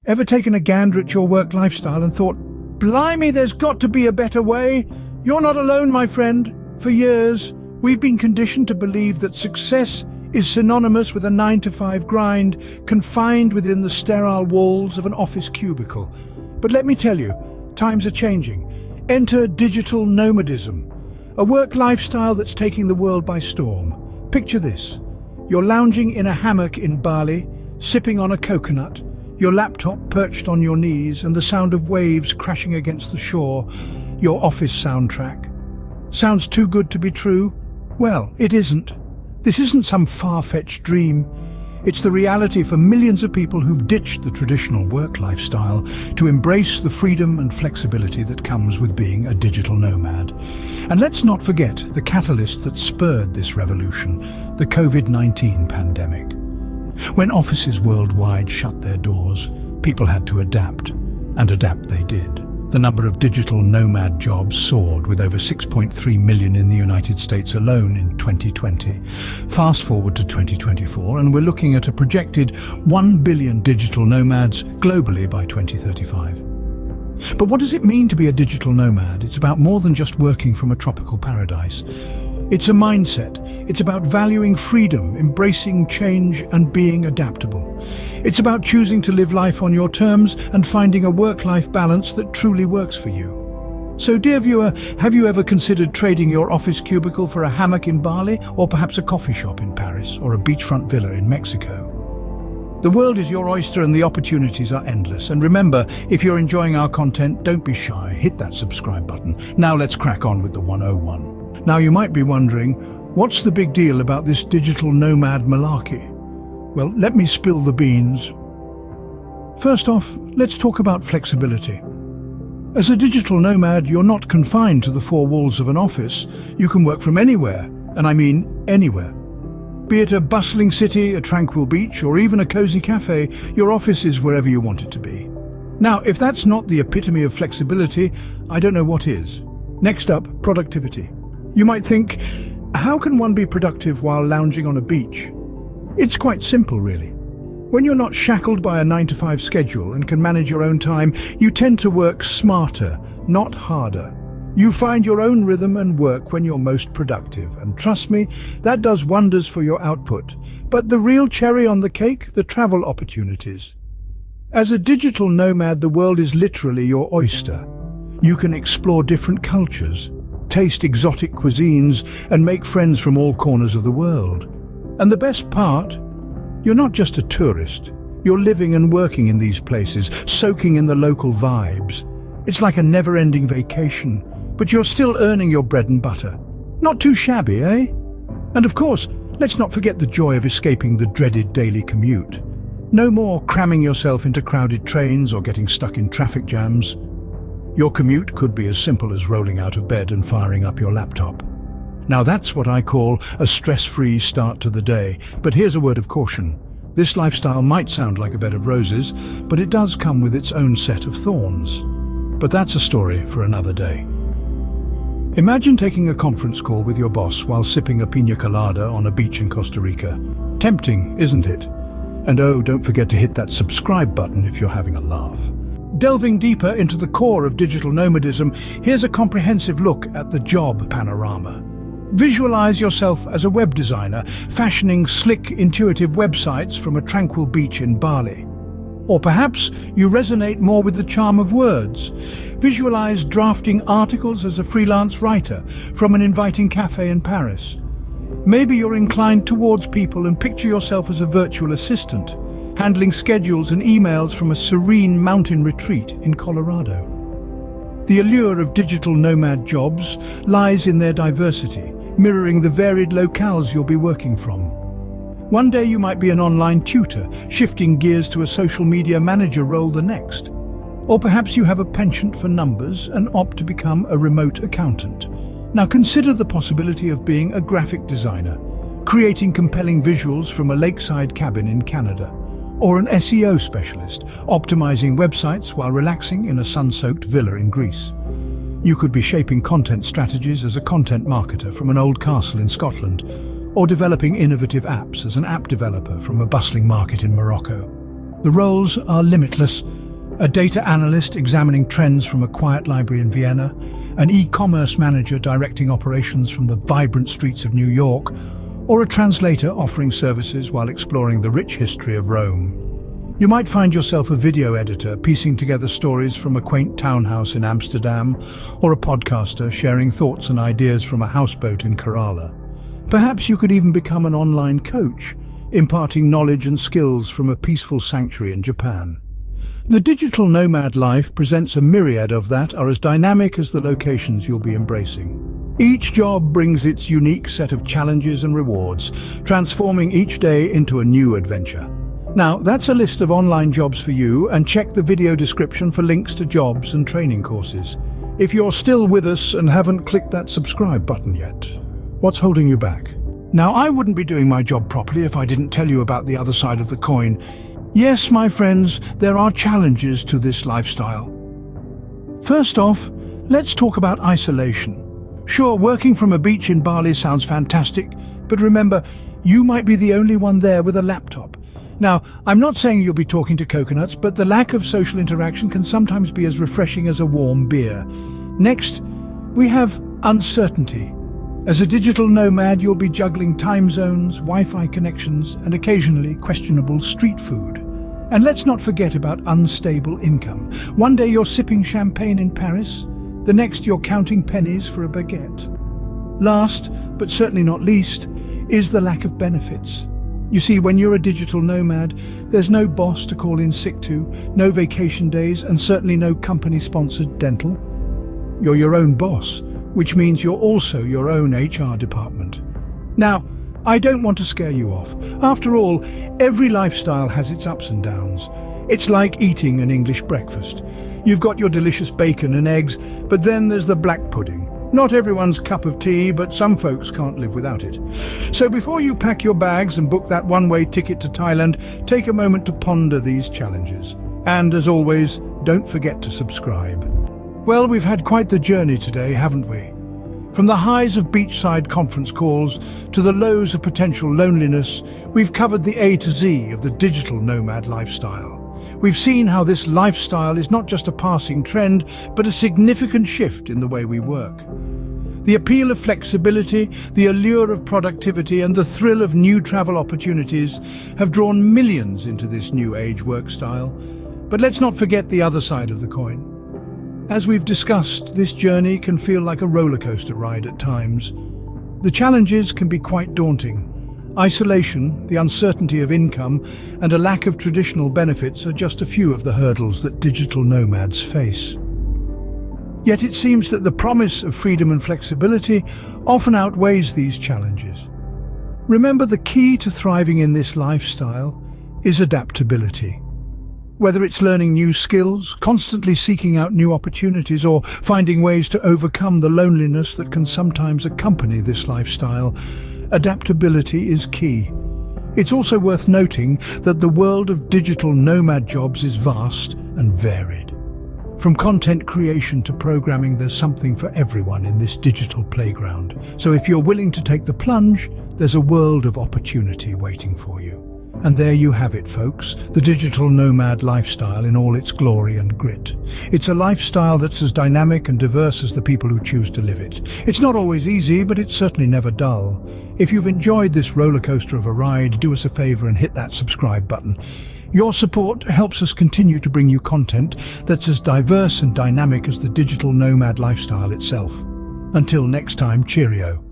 Ever taken a gander at your work lifestyle and thought, blimey, there's got to be a better way? You're not alone, my friend. For years, we've been conditioned to believe that success is synonymous with a 9-to-5 grind, confined within the sterile walls of an office cubicle. But let me tell you, times are changing. Enter digital nomadism, a work lifestyle that's taking the world by storm. Picture this. You're lounging in a hammock in Bali, sipping on a coconut, your laptop perched on your knees and the sound of waves crashing against the shore, your office soundtrack. Sounds too good to be true? Well, it isn't. This isn't some far-fetched dream. It's the reality for millions of people who've ditched the traditional work lifestyle to embrace the freedom and flexibility that comes with being a digital nomad. And let's not forget the catalyst that spurred this revolution, the COVID-19 pandemic. When offices worldwide shut their doors, people had to adapt, and adapt they did. The number of digital nomad jobs soared, with over 6.3 million in the United States alone in 2020. Fast forward to 2024, and we're looking at a projected 1 billion digital nomads globally by 2035. But what does it mean to be a digital nomad? It's about more than just working from a tropical paradise. It's a mindset. It's about valuing freedom, embracing change, and being adaptable. It's about choosing to live life on your terms and finding a work-life balance that truly works for you. So, dear viewer, have you ever considered trading your office cubicle for a hammock in Bali, or perhaps a coffee shop in Paris, or a beachfront villa in Mexico? The world is your oyster and the opportunities are endless. And remember, if you're enjoying our content, don't be shy. Hit that subscribe button. Now let's crack on with the 101. Now you might be wondering, what's the big deal about this digital nomad malarkey? Well, let me spill the beans. First off, let's talk about flexibility. As a digital nomad, you're not confined to the four walls of an office. You can work from anywhere, and I mean anywhere. Be it a bustling city, a tranquil beach, or even a cozy cafe, your office is wherever you want it to be. Now, if that's not the epitome of flexibility, I don't know what is. Next up, productivity. You might think, how can one be productive while lounging on a beach? It's quite simple, really. When you're not shackled by a 9-to-5 schedule and can manage your own time, you tend to work smarter, not harder. You find your own rhythm and work when you're most productive, and trust me, that does wonders for your output. But the real cherry on the cake, the travel opportunities. As a digital nomad, the world is literally your oyster. You can explore different cultures, taste exotic cuisines, and make friends from all corners of the world. And the best part, you're not just a tourist. You're living and working in these places, soaking in the local vibes. It's like a never-ending vacation, but you're still earning your bread and butter. Not too shabby, eh? And of course, let's not forget the joy of escaping the dreaded daily commute. No more cramming yourself into crowded trains or getting stuck in traffic jams. Your commute could be as simple as rolling out of bed and firing up your laptop. Now that's what I call a stress-free start to the day. But here's a word of caution. This lifestyle might sound like a bed of roses, but it does come with its own set of thorns. But that's a story for another day. Imagine taking a conference call with your boss while sipping a piña colada on a beach in Costa Rica. Tempting, isn't it? And oh, don't forget to hit that subscribe button if you're having a laugh. Delving deeper into the core of digital nomadism, here's a comprehensive look at the job panorama. Visualize yourself as a web designer, fashioning slick, intuitive websites from a tranquil beach in Bali. Or perhaps you resonate more with the charm of words. Visualize drafting articles as a freelance writer from an inviting cafe in Paris. Maybe you're inclined towards people and picture yourself as a virtual assistant, handling schedules and emails from a serene mountain retreat in Colorado. The allure of digital nomad jobs lies in their diversity, mirroring the varied locales you'll be working from. One day you might be an online tutor, shifting gears to a social media manager role the next. Or perhaps you have a penchant for numbers and opt to become a remote accountant. Now consider the possibility of being a graphic designer, creating compelling visuals from a lakeside cabin in Canada. Or an SEO specialist, optimizing websites while relaxing in a sun-soaked villa in Greece. You could be shaping content strategies as a content marketer from an old castle in Scotland, or developing innovative apps as an app developer from a bustling market in Morocco. The roles are limitless, a data analyst examining trends from a quiet library in Vienna, an e-commerce manager directing operations from the vibrant streets of New York, or a translator offering services while exploring the rich history of Rome. You might find yourself a video editor piecing together stories from a quaint townhouse in Amsterdam, or a podcaster sharing thoughts and ideas from a houseboat in Kerala. Perhaps you could even become an online coach, imparting knowledge and skills from a peaceful sanctuary in Japan. The digital nomad life presents a myriad of that are as dynamic as the locations you'll be embracing. Each job brings its unique set of challenges and rewards, transforming each day into a new adventure. Now, that's a list of online jobs for you, and check the video description for links to jobs and training courses. If you're still with us and haven't clicked that subscribe button yet, what's holding you back? Now, I wouldn't be doing my job properly if I didn't tell you about the other side of the coin. Yes, my friends, there are challenges to this lifestyle. First off, let's talk about isolation. Sure, working from a beach in Bali sounds fantastic, but remember, you might be the only one there with a laptop. Now, I'm not saying you'll be talking to coconuts, but the lack of social interaction can sometimes be as refreshing as a warm beer. Next, we have uncertainty. As a digital nomad, you'll be juggling time zones, Wi-Fi connections, and occasionally questionable street food. And let's not forget about unstable income. One day you're sipping champagne in Paris, the next you're counting pennies for a baguette. Last, but certainly not least, is the lack of benefits. You see, when you're a digital nomad, there's no boss to call in sick to, no vacation days, and certainly no company-sponsored dental. You're your own boss, which means you're also your own HR department. Now, I don't want to scare you off. After all, every lifestyle has its ups and downs. It's like eating an English breakfast. You've got your delicious bacon and eggs, but then there's the black pudding. Not everyone's cup of tea, but some folks can't live without it. So before you pack your bags and book that one-way ticket to Thailand, take a moment to ponder these challenges. And as always, don't forget to subscribe. Well, we've had quite the journey today, haven't we? From the highs of beachside conference calls to the lows of potential loneliness, we've covered the A to Z of the digital nomad lifestyle. We've seen how this lifestyle is not just a passing trend, but a significant shift in the way we work. The appeal of flexibility, the allure of productivity, and the thrill of new travel opportunities have drawn millions into this new age work style. But let's not forget the other side of the coin. As we've discussed, this journey can feel like a roller coaster ride at times. The challenges can be quite daunting. Isolation, the uncertainty of income, and a lack of traditional benefits are just a few of the hurdles that digital nomads face. Yet it seems that the promise of freedom and flexibility often outweighs these challenges. Remember, the key to thriving in this lifestyle is adaptability. Whether it's learning new skills, constantly seeking out new opportunities, or finding ways to overcome the loneliness that can sometimes accompany this lifestyle, adaptability is key. It's also worth noting that the world of digital nomad jobs is vast and varied. From content creation to programming, there's something for everyone in this digital playground. So if you're willing to take the plunge, there's a world of opportunity waiting for you. And there you have it, folks, the digital nomad lifestyle in all its glory and grit. It's a lifestyle that's as dynamic and diverse as the people who choose to live it. It's not always easy, but it's certainly never dull. If you've enjoyed this roller coaster of a ride, do us a favor and hit that subscribe button. Your support helps us continue to bring you content that's as diverse and dynamic as the digital nomad lifestyle itself. Until next time, cheerio.